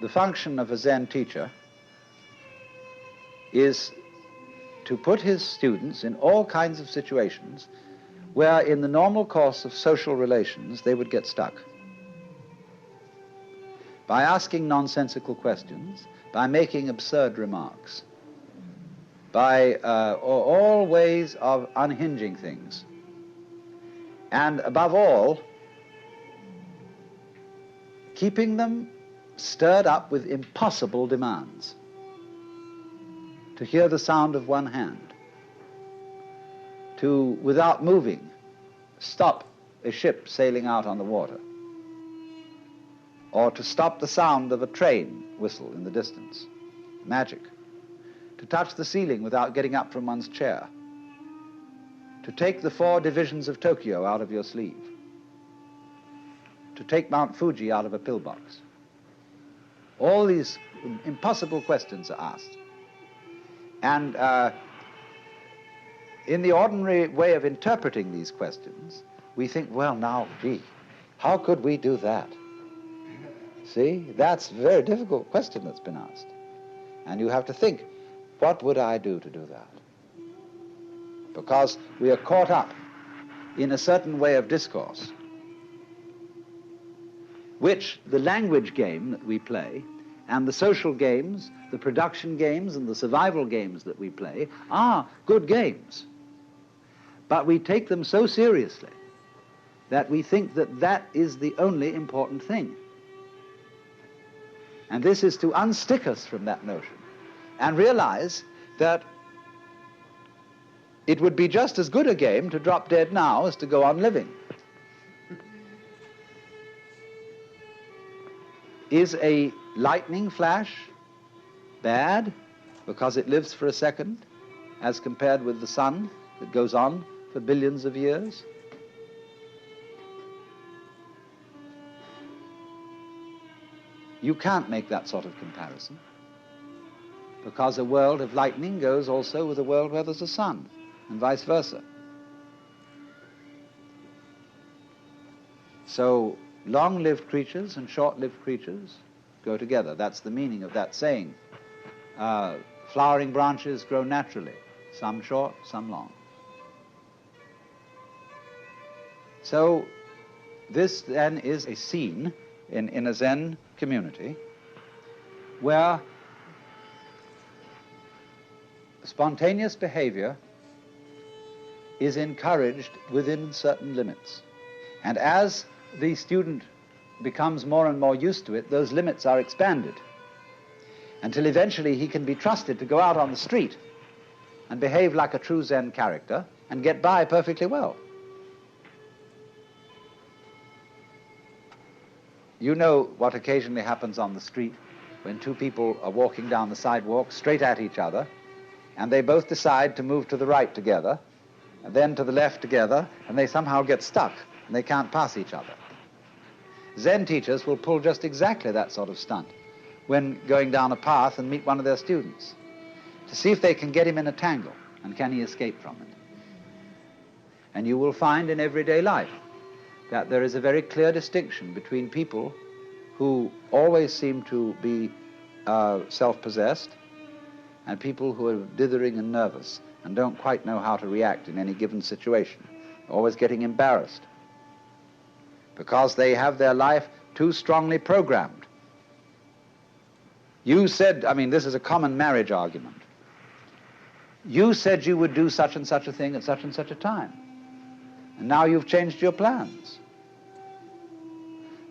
the function of a Zen teacher is to put his students in all kinds of situations where in the normal course of social relations they would get stuck. By asking nonsensical questions, by making absurd remarks, by all ways of unhinging things, and above all, keeping them stirred up with impossible demands. To hear the sound of one hand, to, without moving, stop a ship sailing out on the water, or to stop the sound of a train whistle in the distance. Magic. To touch the ceiling without getting up from one's chair. To take the 4 divisions of Tokyo out of your sleeve. To take Mount Fuji out of a pillbox. All these impossible questions are asked. And in the ordinary way of interpreting these questions, we think, well, now, gee, how could we do that? See, that's a very difficult question that's been asked. And you have to think, what would I do to do that? Because we are caught up in a certain way of discourse, which the language game that we play and the social games, the production games and the survival games that we play are good games. But we take them so seriously that we think that that is the only important thing. And this is to unstick us from that notion and realize that it would be just as good a game to drop dead now as to go on living. Is a lightning flash bad because it lives for a second as compared with the sun that goes on for billions of years? You can't make that sort of comparison, because a world of lightning goes also with a world where there's a sun, and vice versa. So long-lived creatures and short-lived creatures go together. That's the meaning of that saying. Flowering branches grow naturally, some short, some long. So this then is a scene in a Zen community where spontaneous behavior is encouraged within certain limits. And as the student becomes more and more used to it, those limits are expanded until eventually he can be trusted to go out on the street and behave like a true Zen character and get by perfectly well. You know what occasionally happens on the street when 2 people are walking down the sidewalk straight at each other, and they both decide to move to the right together, and then to the left together, and they somehow get stuck, and they can't pass each other. Zen teachers will pull just exactly that sort of stunt when going down a path and meet one of their students, to see if they can get him in a tangle, and can he escape from it. And you will find in everyday life that there is a very clear distinction between people who always seem to be self-possessed and people who are dithering and nervous and don't quite know how to react in any given situation, always getting embarrassed because they have their life too strongly programmed. You said, I mean, this is a common marriage argument. You said you would do such and such a thing at such and such a time, and now you've changed your plans.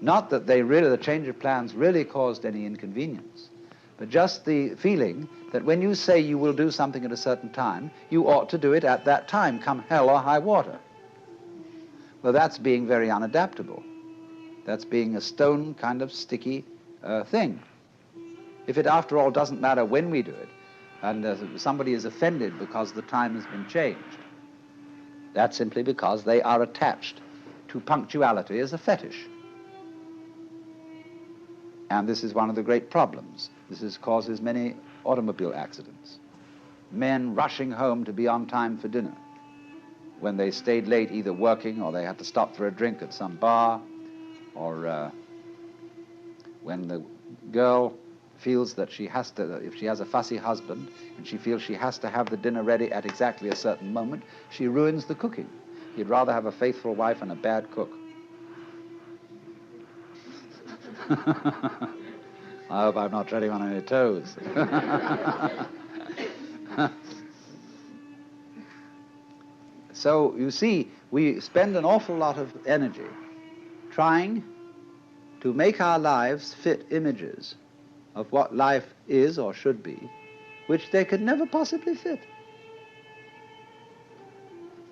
Not that the change of plans really caused any inconvenience, but just the feeling that when you say you will do something at a certain time, you ought to do it at that time, come hell or high water. Well, that's being very unadaptable. That's being a stone kind of sticky thing. If it, after all, doesn't matter when we do it, and somebody is offended because the time has been changed, that's simply because they are attached to punctuality as a fetish. And this is one of the great problems. This causes many automobile accidents. Men rushing home to be on time for dinner when they stayed late either working or they had to stop for a drink at some bar, or when the girl feels that she has to, if she has a fussy husband and she feels she has to have the dinner ready at exactly a certain moment, she ruins the cooking. You'd rather have a faithful wife and a bad cook. I hope I'm not treading on any toes. So, you see, we spend an awful lot of energy trying to make our lives fit images of what life is or should be, which they could never possibly fit.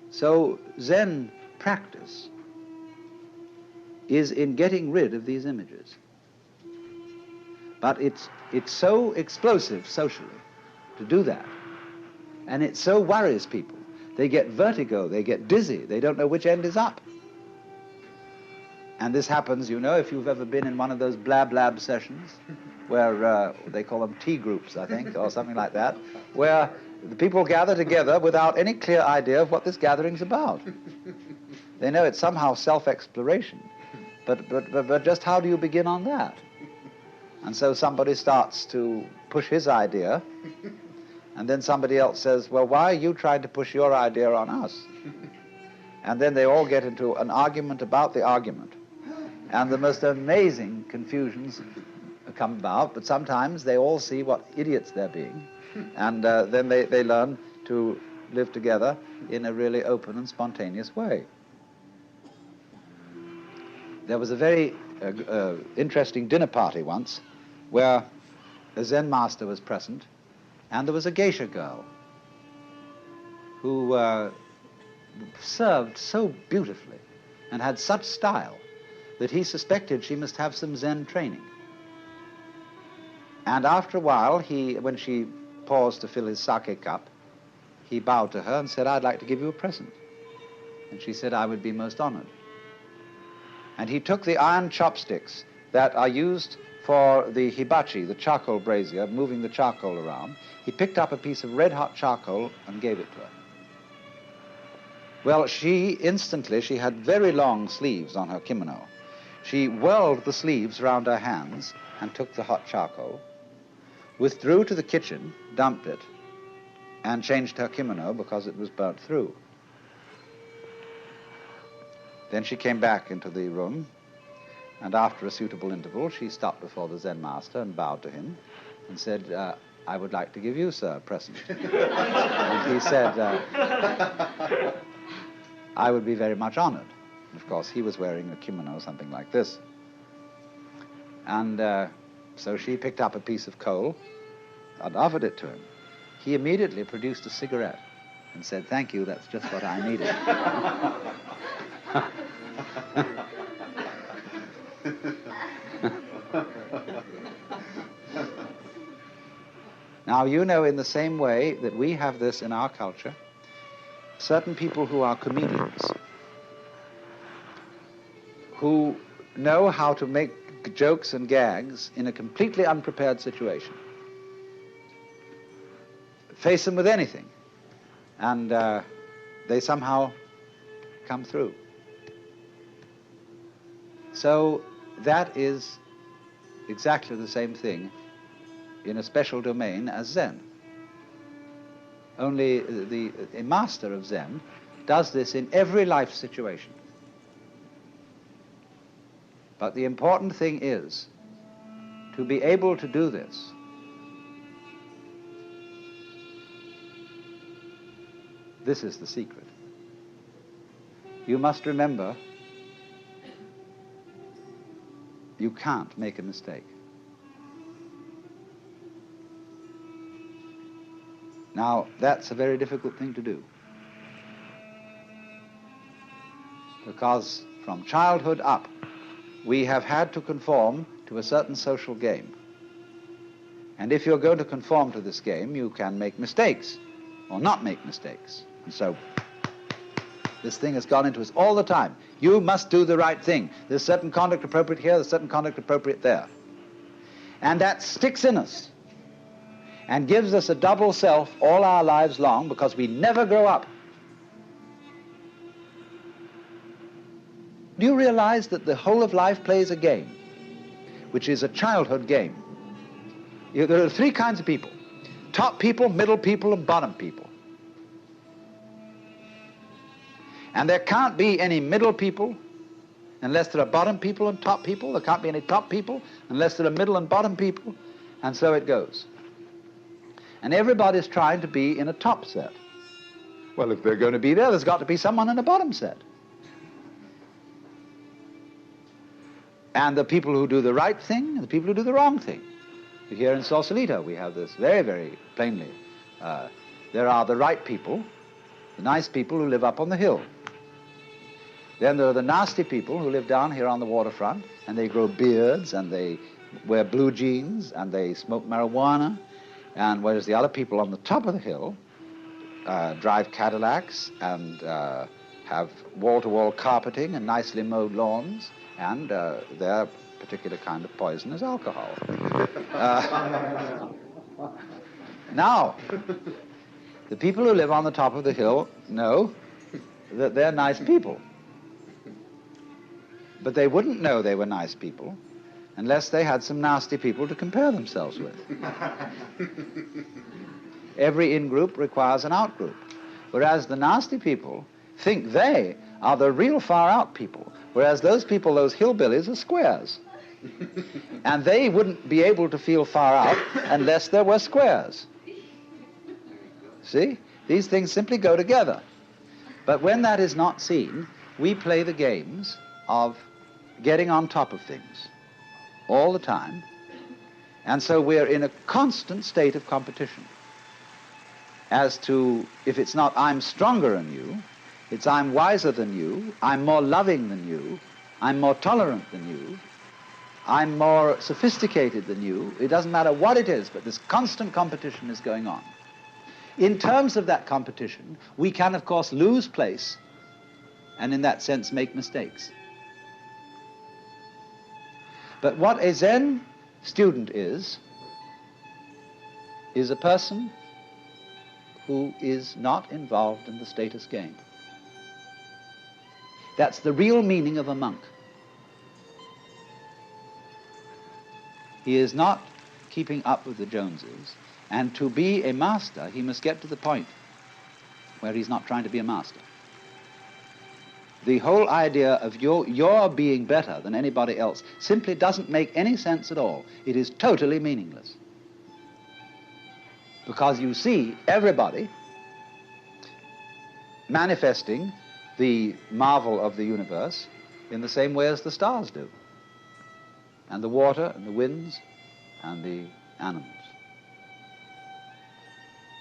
So, Zen practice is in getting rid of these images. But it's so explosive socially to do that, and it so worries people. They get vertigo, they get dizzy, they don't know which end is up. And this happens, you know, if you've ever been in one of those blab sessions, where they call them tea groups, I think, or something like that, where the people gather together without any clear idea of what this gathering's about. They know it's somehow self-exploration, but just how do you begin on that? And so somebody starts to push his idea, and then somebody else says, well, why are you trying to push your idea on us? And then they all get into an argument about the argument. And the most amazing confusions come about, but sometimes they all see what idiots they're being, and then they learn to live together in a really open and spontaneous way. There was a very interesting dinner party once where a Zen master was present, and there was a geisha girl who served so beautifully and had such style that he suspected she must have some Zen training. And after a while, when she paused to fill his sake cup, he bowed to her and said, I'd like to give you a present. And she said, I would be most honored. And he took the iron chopsticks that are used for the hibachi, the charcoal brazier, moving the charcoal around. He picked up a piece of red-hot charcoal and gave it to her. Well, she had very long sleeves on her kimono. She whirled the sleeves round her hands and took the hot charcoal, withdrew to the kitchen, dumped it, and changed her kimono because it was burnt through. Then she came back into the room, and after a suitable interval, she stopped before the Zen master and bowed to him and said, I would like to give you, sir, a present. And he said, I would be very much honored. Of course, he was wearing a kimono, something like this. And so she picked up a piece of coal and offered it to him. He immediately produced a cigarette and said, thank you, that's just what I needed. Now, you know, in the same way that we have this in our culture, certain people who are comedians, who know how to make jokes and gags in a completely unprepared situation, face them with anything, and they somehow come through. So that is exactly the same thing in a special domain as Zen. Only a master of Zen does this in every life situation. But the important thing is to be able to do this This is the secret. You must remember, you can't make a mistake. Now, that's a very difficult thing to do, because from childhood up, we have had to conform to a certain social game. And if you're going to conform to this game, you can make mistakes or not make mistakes. And so this thing has gone into us all the time. You must do the right thing. There's certain conduct appropriate here, there's certain conduct appropriate there. And that sticks in us and gives us a double self all our lives long, because we never grow up. Do you realize that the whole of life plays a game, which is a childhood game? There are three kinds of people: top people, middle people, and bottom people. And there can't be any middle people unless there are bottom people and top people. There can't be any top people unless there are middle and bottom people. And so it goes. And everybody's trying to be in a top set. Well, if they're going to be there, there's got to be someone in a bottom set. And the people who do the right thing and the people who do the wrong thing. Here in Sausalitu, we have this very, very plainly. There are the right people, the nice people who live up on the hill. Then there are the nasty people who live down here on the waterfront, and they grow beards, and they wear blue jeans, and they smoke marijuana, and whereas the other people on the top of the hill drive Cadillacs and have wall-to-wall carpeting and nicely mowed lawns, and their particular kind of poison is alcohol. Now, the people who live on the top of the hill know that they're nice people. But they wouldn't know they were nice people unless they had some nasty people to compare themselves with. Every in-group requires an out-group, whereas the nasty people think they are the real far-out people, whereas those people, those hillbillies, are squares. And they wouldn't be able to feel far out unless there were squares. See? These things simply go together. But when that is not seen, we play the games of getting on top of things all the time, and so we're in a constant state of competition as to, if it's not I'm stronger than you, it's I'm wiser than you, I'm more loving than you, I'm more tolerant than you, I'm more sophisticated than you. It doesn't matter what it is, but this constant competition is going on. In terms of that competition, we can, of course, lose place and in that sense make mistakes. But what a Zen student is a person who is not involved in the status game. That's the real meaning of a monk. He is not keeping up with the Joneses, and to be a master, he must get to the point where he's not trying to be a master. The whole idea of your being better than anybody else simply doesn't make any sense at all. It is totally meaningless. Because you see everybody manifesting the marvel of the universe in the same way as the stars do, and the water and the winds and the animals.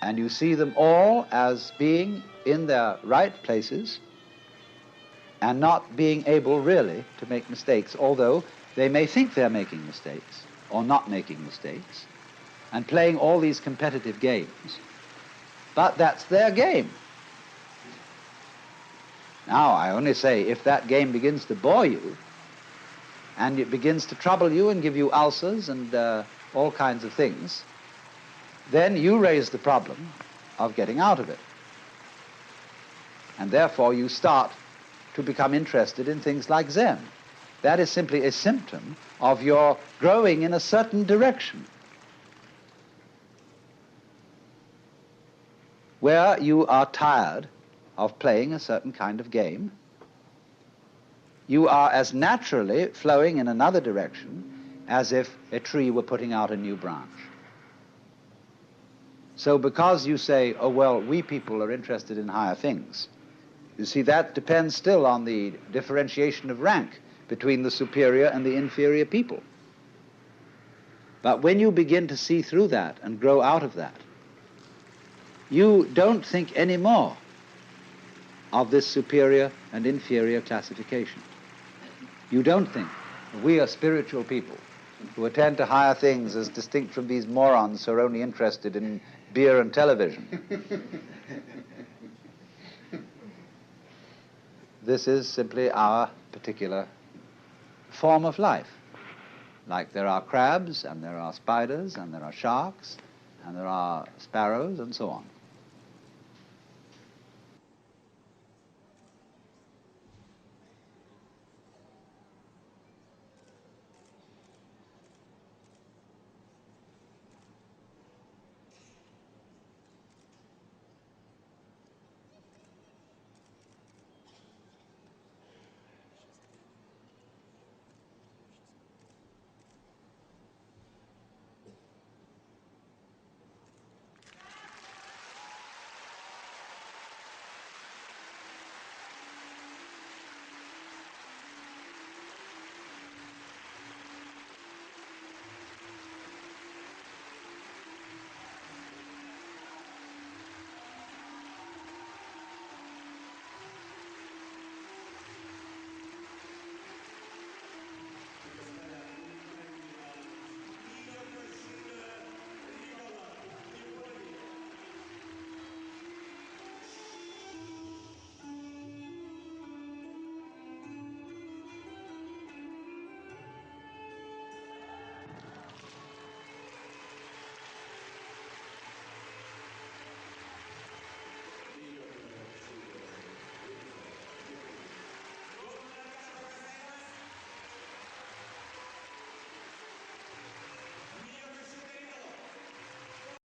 And you see them all as being in their right places and not being able really to make mistakes, although they may think they're making mistakes or not making mistakes, and playing all these competitive games. But that's their game. Now, I only say, if that game begins to bore you, and it begins to trouble you and give you ulcers and all kinds of things, then you raise the problem of getting out of it. And therefore you start to become interested in things like Zen. That is simply a symptom of your growing in a certain direction, where you are tired of playing a certain kind of game. You are as naturally flowing in another direction as if a tree were putting out a new branch. So because you say, oh, well, we people are interested in higher things, you see, that depends still on the differentiation of rank between the superior and the inferior people. But when you begin to see through that and grow out of that, you don't think anymore of this superior and inferior classification. You don't think we are spiritual people who attend to higher things as distinct from these morons who are only interested in beer and television. This is simply our particular form of life. Like there are crabs, and there are spiders, and there are sharks, and there are sparrows, and so on.